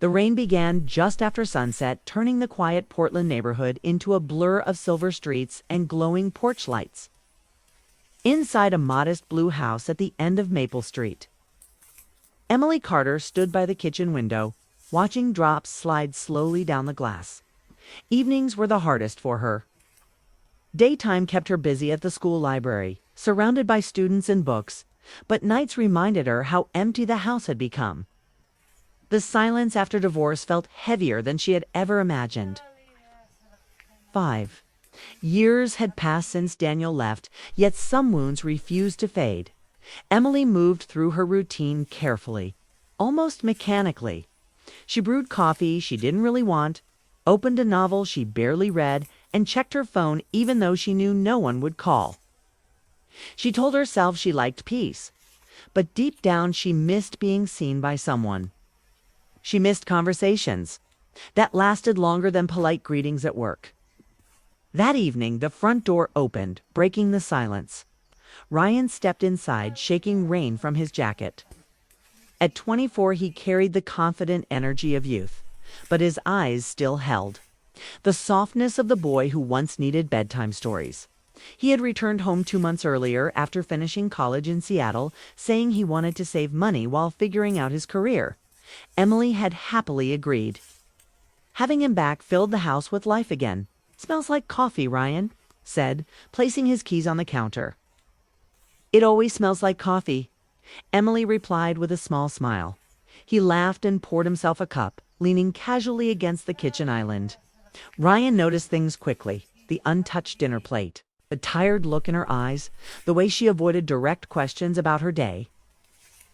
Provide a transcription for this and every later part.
The rain began just after sunset, turning the quiet Portland neighborhood into a blur of silver streets and glowing porch lights. Inside a modest blue house at the end of Maple Street, Emily Carter stood by the kitchen window, watching drops slide slowly down the glass. Evenings were the hardest for her. Daytime kept her busy at the school library, surrounded by students and books, but nights reminded her how empty the house had become. The silence after divorce felt heavier than she had ever imagined. 5. Years had passed since Daniel left, yet some wounds refused to fade. Emily moved through her routine carefully, almost mechanically. She brewed coffee she didn't really want, opened a novel she barely read, and checked her phone even though she knew no one would call. She told herself she liked peace, but deep down she missed being seen by someone. She missed conversations that lasted longer than polite greetings at work. That evening, the front door opened, breaking the silence. Ryan stepped inside, shaking rain from his jacket. At 24, he carried the confident energy of youth, but his eyes still held the softness of the boy who once needed bedtime stories. He had returned home 2 months earlier after finishing college in Seattle, saying he wanted to save money while figuring out his career. Emily had happily agreed. Having him back filled the house with life again. "Smells like coffee," Ryan said, placing his keys on the counter. "It always smells like coffee," Emily replied with a small smile. He laughed and poured himself a cup, leaning casually against the kitchen island. Ryan noticed things quickly: the untouched dinner plate, the tired look in her eyes, the way she avoided direct questions about her day.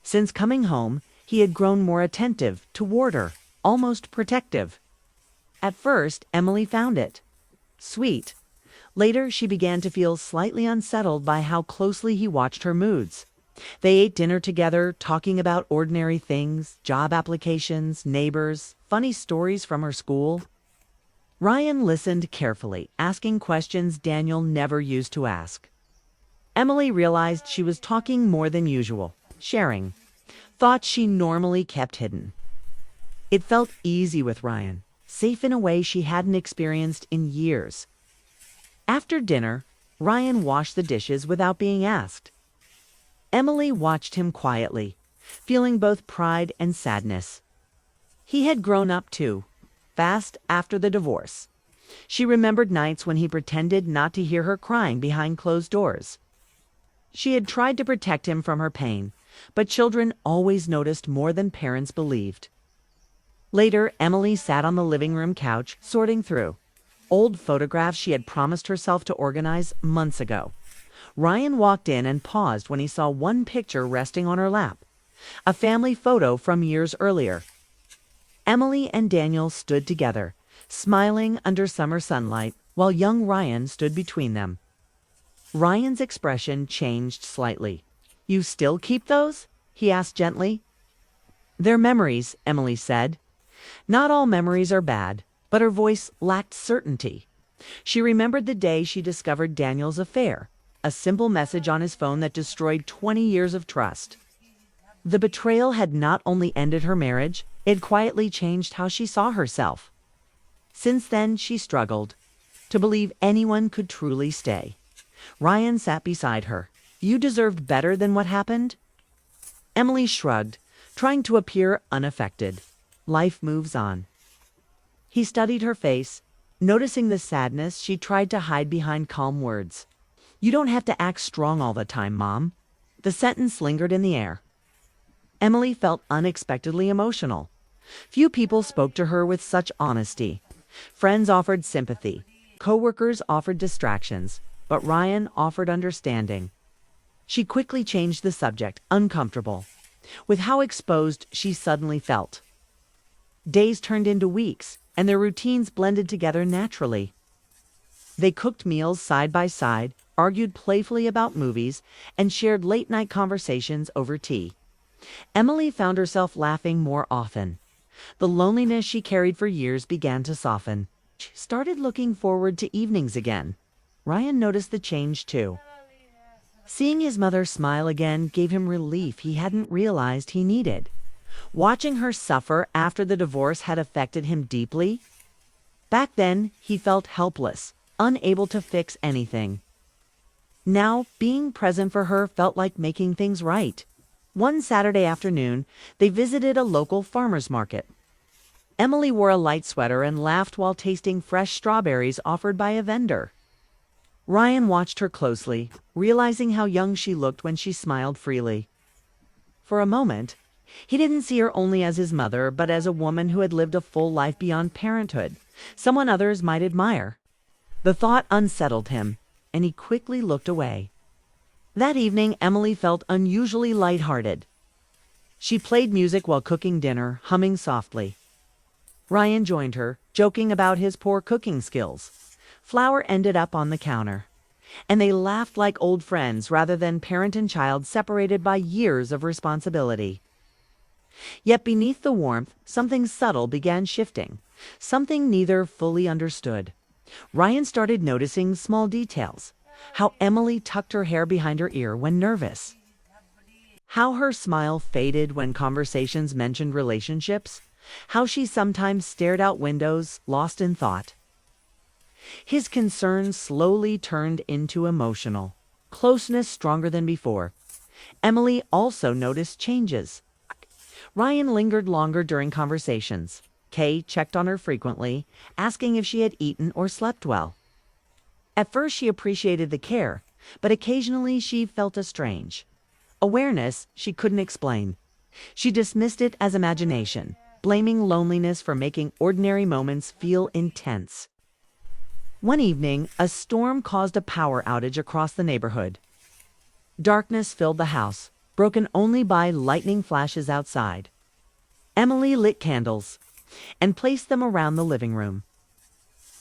Since coming home, he had grown more attentive toward her, almost protective. At first, Emily found it sweet. Later, she began to feel slightly unsettled by how closely he watched her moods. They ate dinner together, talking about ordinary things, job applications, neighbors, funny stories from her school. Ryan listened carefully, asking questions Daniel never used to ask. Emily realized she was talking more than usual, sharing thoughts she normally kept hidden. It felt easy with Ryan, safe in a way she hadn't experienced in years. After dinner, Ryan washed the dishes without being asked. Emily watched him quietly, feeling both pride and sadness. He had grown up too, fast after the divorce. She remembered nights when he pretended not to hear her crying behind closed doors. She had tried to protect him from her pain, but children always noticed more than parents believed. Later, Emily sat on the living room couch, sorting through old photographs she had promised herself to organize months ago. Ryan walked in and paused when he saw one picture resting on her lap, a family photo from years earlier. Emily and Daniel stood together, smiling under summer sunlight, while young Ryan stood between them. Ryan's expression changed slightly. "You still keep those?" he asked gently. "They're memories," Emily said. Not all memories are bad, but her voice lacked certainty. She remembered the day she discovered Daniel's affair, a simple message on his phone that destroyed 20 years of trust. The betrayal had not only ended her marriage, it quietly changed how she saw herself. Since then, she struggled to believe anyone could truly stay. Ryan sat beside her. "You deserved better than what happened?" Emily shrugged, trying to appear unaffected. Life moves on. He studied her face, noticing the sadness she tried to hide behind calm words. "You don't have to act strong all the time, Mom." The sentence lingered in the air. Emily felt unexpectedly emotional. Few people spoke to her with such honesty. Friends offered sympathy. Coworkers offered distractions, but Ryan offered understanding. She quickly changed the subject, uncomfortable with how exposed she suddenly felt. Days turned into weeks, and their routines blended together naturally. They cooked meals side by side, argued playfully about movies, and shared late-night conversations over tea. Emily found herself laughing more often. The loneliness she carried for years began to soften. She started looking forward to evenings again. Ryan noticed the change too. Seeing his mother smile again gave him relief he hadn't realized he needed. Watching her suffer after the divorce had affected him deeply. Back then, he felt helpless, unable to fix anything. Now, being present for her felt like making things right. One Saturday afternoon, they visited a local farmer's market. Emily wore a light sweater and laughed while tasting fresh strawberries offered by a vendor. Ryan watched her closely, realizing how young she looked when she smiled freely. For a moment, he didn't see her only as his mother, but as a woman who had lived a full life beyond parenthood, someone others might admire. The thought unsettled him, and he quickly looked away. That evening, Emily felt unusually lighthearted. She played music while cooking dinner, humming softly. Ryan joined her, joking about his poor cooking skills. Flour ended up on the counter, and they laughed like old friends rather than parent and child separated by years of responsibility. Yet beneath the warmth, something subtle began shifting, something neither fully understood. Ryan started noticing small details, how Emily tucked her hair behind her ear when nervous, how her smile faded when conversations mentioned relationships, how she sometimes stared out windows, lost in thought. His concern slowly turned into emotional, closeness stronger than before. Emily also noticed changes. Ryan lingered longer during conversations. Kay checked on her frequently, asking if she had eaten or slept well. At first she appreciated the care, but occasionally she felt a strange awareness she couldn't explain. She dismissed it as imagination, blaming loneliness for making ordinary moments feel intense. One evening, a storm caused a power outage across the neighborhood. Darkness filled the house, broken only by lightning flashes outside. Emily lit candles and placed them around the living room.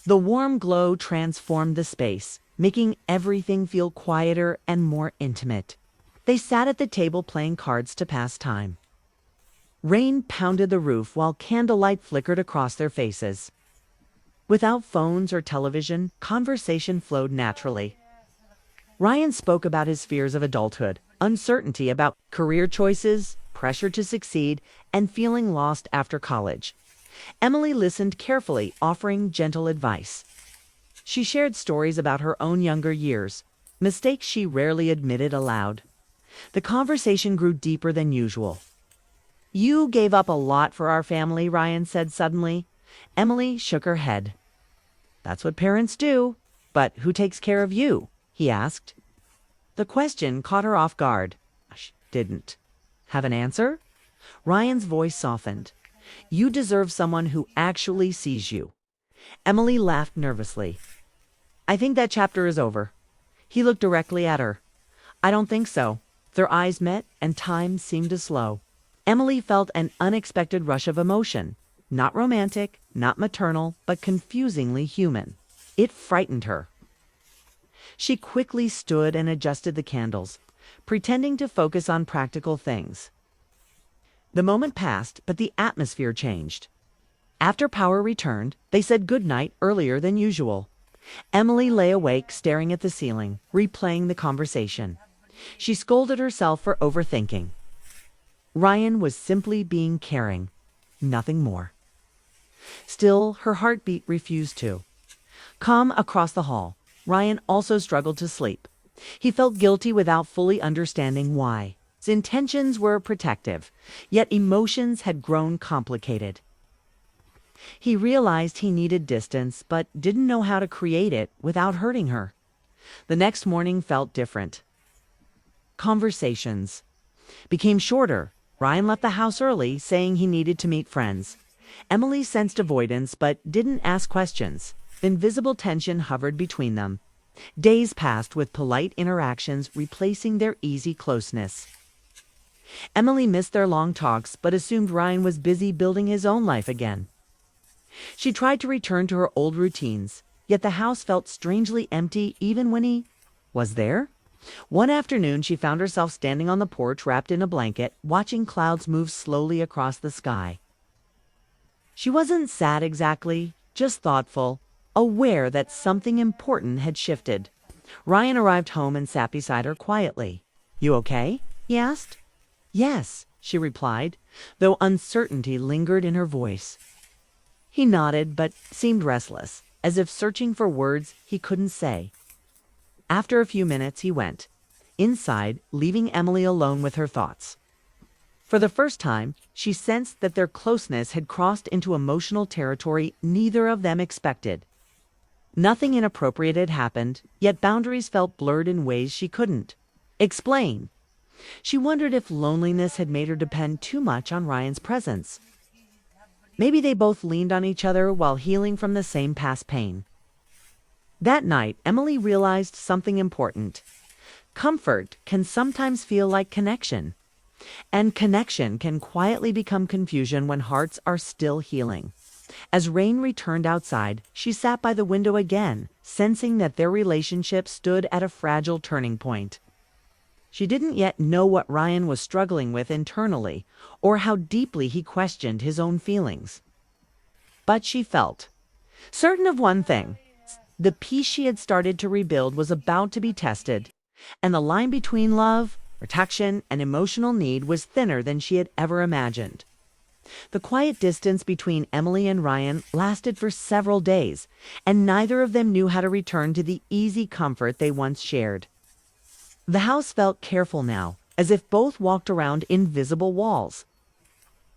The warm glow transformed the space, making everything feel quieter and more intimate. They sat at the table playing cards to pass time. Rain pounded the roof while candlelight flickered across their faces. Without phones or television, conversation flowed naturally. Ryan spoke about his fears of adulthood, uncertainty about career choices, pressure to succeed, and feeling lost after college. Emily listened carefully, offering gentle advice. She shared stories about her own younger years, mistakes she rarely admitted aloud. The conversation grew deeper than usual. "You gave up a lot for our family," Ryan said suddenly. Emily shook her head. "That's what parents do. But who takes care of you?" he asked. The question caught her off guard. She didn't have an answer. Ryan's voice softened. "You deserve someone who actually sees you." Emily laughed nervously. "I think that chapter is over." He looked directly at her. "I don't think so." Their eyes met, and time seemed to slow. Emily felt an unexpected rush of emotion. Not romantic, not maternal, but confusingly human. It frightened her. She quickly stood and adjusted the candles, pretending to focus on practical things. The moment passed, but the atmosphere changed. After power returned, they said goodnight earlier than usual. Emily lay awake, staring at the ceiling, replaying the conversation. She scolded herself for overthinking. Ryan was simply being caring, nothing more. Still, her heartbeat refused to. Calm across the hall, Ryan also struggled to sleep. He felt guilty without fully understanding why. His intentions were protective, yet emotions had grown complicated. He realized he needed distance, but didn't know how to create it without hurting her. The next morning felt different. Conversations became shorter. Ryan left the house early, saying he needed to meet friends. Emily sensed avoidance, but didn't ask questions. Invisible tension hovered between them. Days passed with polite interactions replacing their easy closeness. Emily missed their long talks, but assumed Ryan was busy building his own life again. She tried to return to her old routines, yet the house felt strangely empty even when he was there. One afternoon, she found herself standing on the porch wrapped in a blanket, watching clouds move slowly across the sky. She wasn't sad exactly, just thoughtful, aware that something important had shifted. Ryan arrived home and sat beside her quietly. "You okay?" he asked. "Yes," she replied, though uncertainty lingered in her voice. He nodded, but seemed restless, as if searching for words he couldn't say. After a few minutes, he went inside, leaving Emily alone with her thoughts. For the first time, she sensed that their closeness had crossed into emotional territory neither of them expected. Nothing inappropriate had happened, yet boundaries felt blurred in ways she couldn't explain. She wondered if loneliness had made her depend too much on Ryan's presence. Maybe they both leaned on each other while healing from the same past pain. That night, Emily realized something important. Comfort can sometimes feel like connection, and connection can quietly become confusion when hearts are still healing. As rain returned outside, she sat by the window again, sensing that their relationship stood at a fragile turning point. She didn't yet know what Ryan was struggling with internally, or how deeply he questioned his own feelings. But she felt certain of one thing. The peace she had started to rebuild was about to be tested, and the line between love, protection, and emotional need was thinner than she had ever imagined. The quiet distance between Emily and Ryan lasted for several days, and neither of them knew how to return to the easy comfort they once shared. The house felt careful now, as if both walked around invisible walls.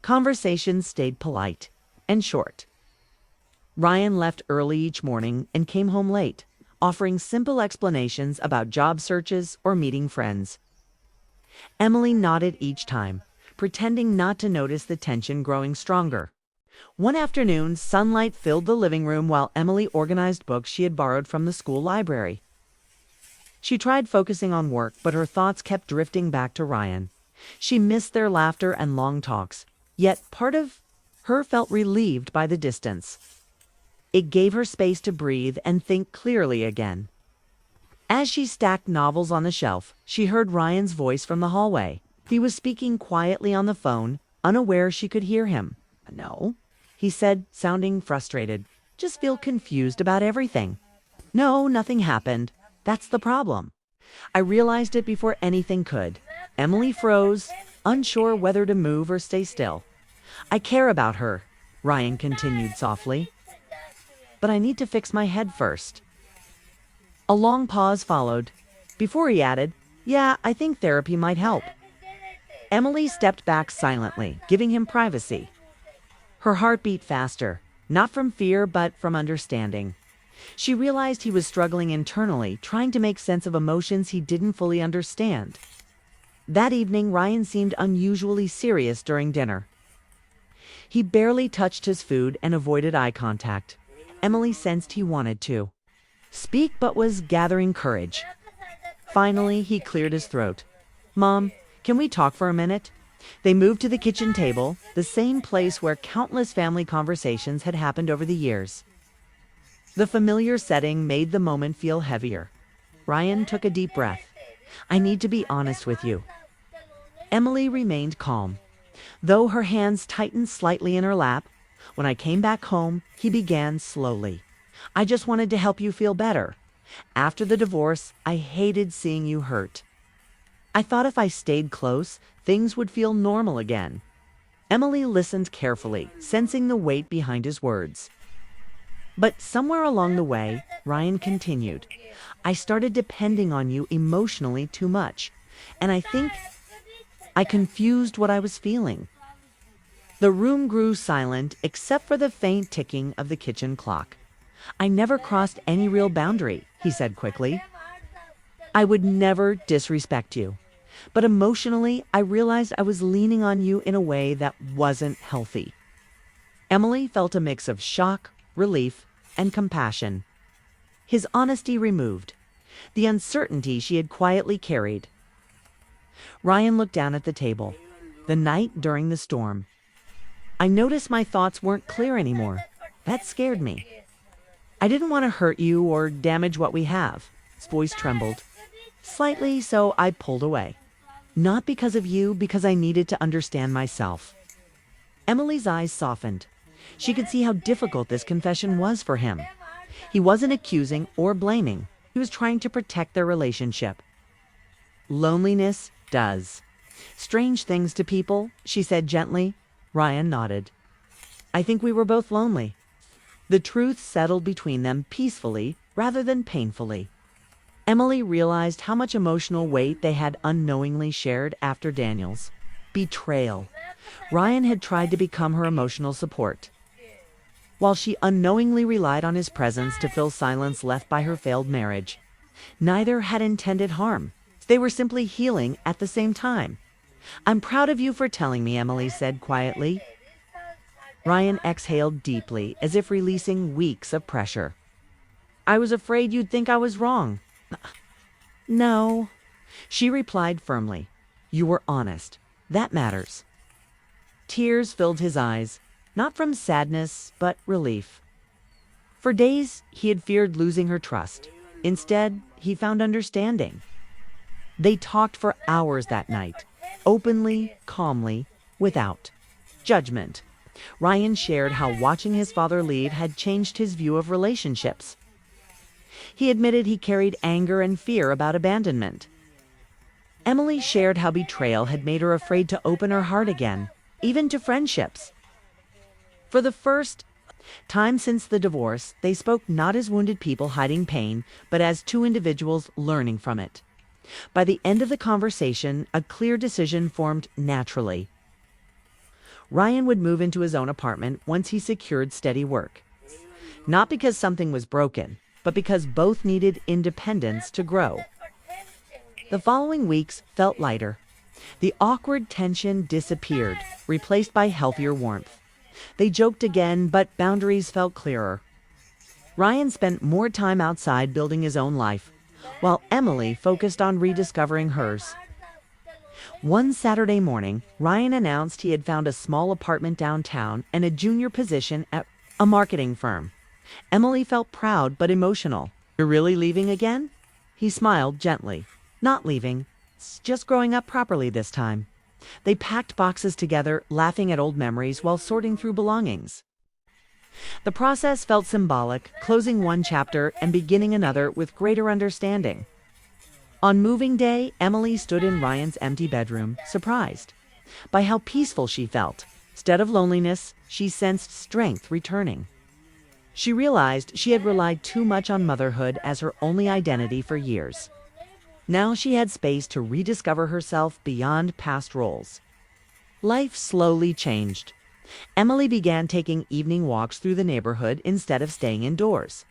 Conversations stayed polite and short. Ryan left early each morning and came home late, offering simple explanations about job searches or meeting friends. Emily nodded each time, pretending not to notice the tension growing stronger. One afternoon, sunlight filled the living room while Emily organized books she had borrowed from the school library. She tried focusing on work, but her thoughts kept drifting back to Ryan. She missed their laughter and long talks, yet part of her felt relieved by the distance. It gave her space to breathe and think clearly again. As she stacked novels on the shelf, she heard Ryan's voice from the hallway. He was speaking quietly on the phone, unaware she could hear him. "No," he said, sounding frustrated. "Just feel confused about everything." "No, nothing happened. That's the problem." I realized it before anything could. Emily froze, unsure whether to move or stay still. "I care about her," Ryan continued softly. "But I need to fix my head first." A long pause followed. Before he added, "Yeah, I think therapy might help." Emily stepped back silently, giving him privacy. Her heart beat faster, not from fear but from understanding. She realized he was struggling internally, trying to make sense of emotions he didn't fully understand. That evening, Ryan seemed unusually serious during dinner. He barely touched his food and avoided eye contact. Emily sensed he wanted to speak but was gathering courage. Finally, he cleared his throat. "Mom, can we talk for a minute?" They moved to the kitchen table, the same place where countless family conversations had happened over the years. The familiar setting made the moment feel heavier. Ryan took a deep breath. "I need to be honest with you." Emily remained calm, though her hands tightened slightly in her lap. "When I came back home," he began slowly, "I just wanted to help you feel better. After the divorce, I hated seeing you hurt. I thought if I stayed close, things would feel normal again." Emily listened carefully, sensing the weight behind his words. But somewhere along the way, Ryan continued, "I started depending on you emotionally too much, and I think I confused what I was feeling." The room grew silent except for the faint ticking of the kitchen clock. "I never crossed any real boundary," he said quickly. "I would never disrespect you. But emotionally, I realized I was leaning on you in a way that wasn't healthy." Emily felt a mix of shock, relief, and compassion. His honesty removed the uncertainty she had quietly carried. Ryan looked down at the table. "The night during the storm. I noticed my thoughts weren't clear anymore. That scared me. I didn't want to hurt you or damage what we have." His voice trembled slightly, so I pulled away. "Not because of you, because I needed to understand myself." Emily's eyes softened. She could see how difficult this confession was for him. He wasn't accusing or blaming. He was trying to protect their relationship. Loneliness does. Strange things to people, she said gently. Ryan nodded. I think we were both lonely. The truth settled between them peacefully rather than painfully. Emily realized how much emotional weight they had unknowingly shared after Daniel's betrayal. Ryan had tried to become her emotional support, while she unknowingly relied on his presence to fill silence left by her failed marriage. Neither had intended harm. They were simply healing at the same time. I'm proud of you for telling me, Emily said quietly. Ryan exhaled deeply, as if releasing weeks of pressure. I was afraid you'd think I was wrong. No, she replied firmly. You were honest. That matters. Tears filled his eyes, not from sadness, but relief. For days, he had feared losing her trust. Instead, he found understanding. They talked for hours that night, openly, calmly, without judgment. Ryan shared how watching his father leave had changed his view of relationships. He admitted he carried anger and fear about abandonment. Emily shared how betrayal had made her afraid to open her heart again, even to friendships. For the first time since the divorce, they spoke not as wounded people hiding pain, but as two individuals learning from it. By the end of the conversation, a clear decision formed naturally. Ryan would move into his own apartment once he secured steady work. Not because something was broken, but because both needed independence to grow. The following weeks felt lighter. The awkward tension disappeared, replaced by healthier warmth. They joked again, but boundaries felt clearer. Ryan spent more time outside building his own life, while Emily focused on rediscovering hers. One Saturday morning, Ryan announced he had found a small apartment downtown and a junior position at a marketing firm. Emily felt proud but emotional. You're really leaving again? He smiled gently. Not leaving. It's just growing up properly this time. They packed boxes together, laughing at old memories while sorting through belongings. The process felt symbolic, closing one chapter and beginning another with greater understanding. On moving day, Emily stood in Ryan's empty bedroom, surprised by how peaceful she felt. Instead of loneliness, she sensed strength returning. She realized she had relied too much on motherhood as her only identity for years. Now she had space to rediscover herself beyond past roles. Life slowly changed. Emily began taking evening walks through the neighborhood instead of staying indoors.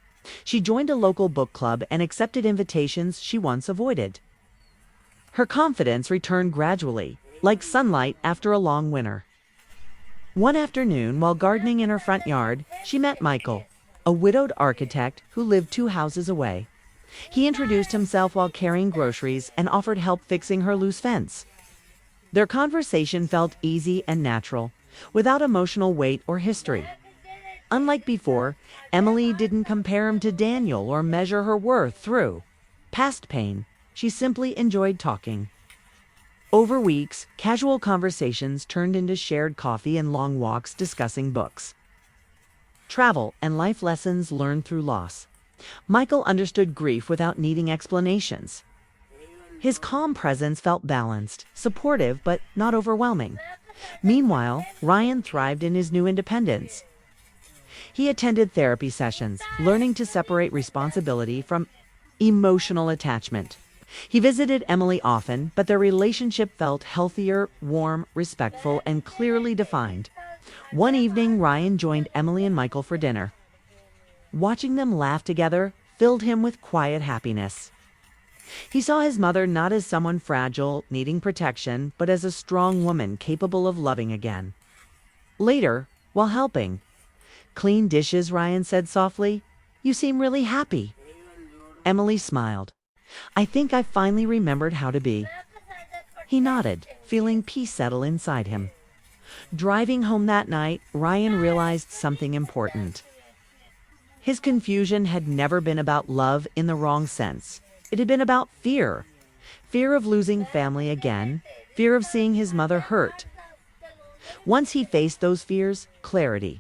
She joined a local book club and accepted invitations she once avoided. Her confidence returned gradually, like sunlight after a long winter. One afternoon, while gardening in her front yard, she met Michael, a widowed architect who lived 2 houses away. He introduced himself while carrying groceries and offered help fixing her loose fence. Their conversation felt easy and natural, without emotional weight or history. Unlike before, Emily didn't compare him to Daniel or measure her worth through past pain. She simply enjoyed talking. Over weeks, casual conversations turned into shared coffee and long walks discussing books, travel, and life lessons learned through loss. Michael understood grief without needing explanations. His calm presence felt balanced, supportive, but not overwhelming. Meanwhile, Ryan thrived in his new independence. He attended therapy sessions, learning to separate responsibility from emotional attachment. He visited Emily often, but their relationship felt healthier, warm, respectful, and clearly defined. One evening, Ryan joined Emily and Michael for dinner. Watching them laugh together filled him with quiet happiness. He saw his mother not as someone fragile, needing protection, but as a strong woman capable of loving again. Later, while helping clean dishes, Ryan said softly, "You seem really happy." Emily smiled. "I think I finally remembered how to be." He nodded, feeling peace settle inside him. Driving home that night, Ryan realized something important. His confusion had never been about love in the wrong sense. It had been about fear. Fear of losing family again, fear of seeing his mother hurt. Once he faced those fears, clarity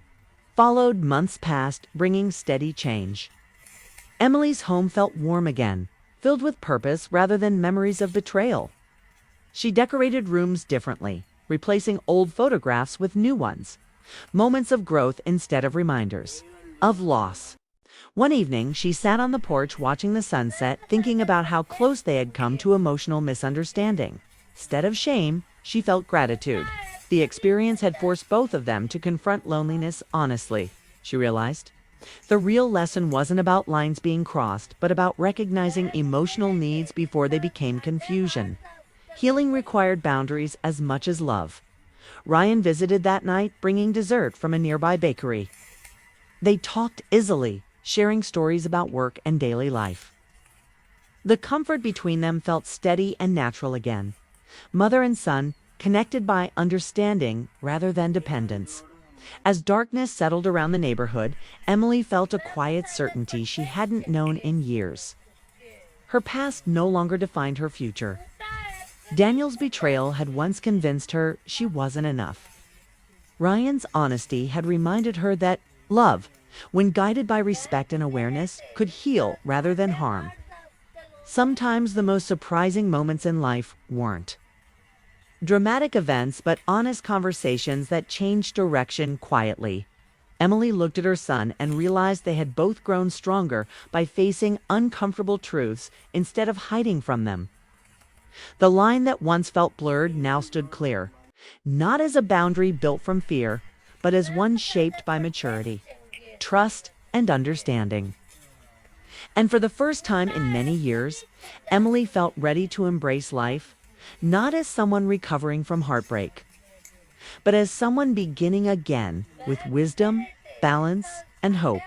followed. Months passed, bringing steady change. Emily's home felt warm again, filled with purpose rather than memories of betrayal. She decorated rooms differently, replacing old photographs with new ones. Moments of growth instead of reminders. Of loss. One evening, she sat on the porch watching the sunset, thinking about how close they had come to emotional misunderstanding. Instead of shame, she felt gratitude. The experience had forced both of them to confront loneliness honestly, she realized. The real lesson wasn't about lines being crossed, but about recognizing emotional needs before they became confusion. Healing required boundaries as much as love. Ryan visited that night, bringing dessert from a nearby bakery. They talked easily, sharing stories about work and daily life. The comfort between them felt steady and natural again. Mother and son, connected by understanding rather than dependence. As darkness settled around the neighborhood, Emily felt a quiet certainty she hadn't known in years. Her past no longer defined her future. Daniel's betrayal had once convinced her she wasn't enough. Ryan's honesty had reminded her that love, when guided by respect and awareness, could heal rather than harm. Sometimes the most surprising moments in life weren't dramatic events, but honest conversations that changed direction quietly. Emily looked at her son and realized they had both grown stronger by facing uncomfortable truths instead of hiding from them. The line that once felt blurred now stood clear, not as a boundary built from fear, but as one shaped by maturity, trust, and understanding. And for the first time in many years, Emily felt ready to embrace life, not as someone recovering from heartbreak, but as someone beginning again with wisdom, balance, and hope.